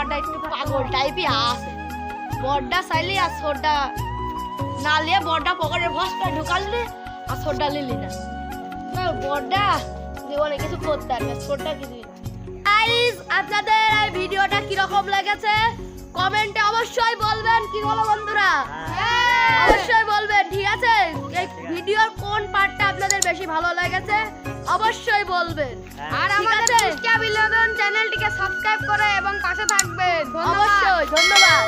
বড়টা একটু পাগল টাইপই আছে। বড়টা চাইলি আর ছোটটা না লিয়ে বড়টা পকেটের ভসটা ঢুকালি আর ছোটটা লিলি না। বড়টা জীবনে কিছু করতে পারবে, ছোটটা কিছু। গাইস, আপনাদের এই ভিডিওটা কিরকম লেগেছে কমেন্টে অবশ্যই বলবেন। কি বলো বন্ধুরা? অবশ্যই বলবেন, ঠিক আছে? এই ভিডিওর কোন পার্টটা আপনাদের বেশি ভালো লেগেছে অবশ্যই বলবেন। আর আমাদের কুষ্টিয়া বিনোদন চ্যানেলটিকে সাবস্ক্রাইব করে এবং পাশে থাকবেন। অবশ্যই ধন্যবাদ।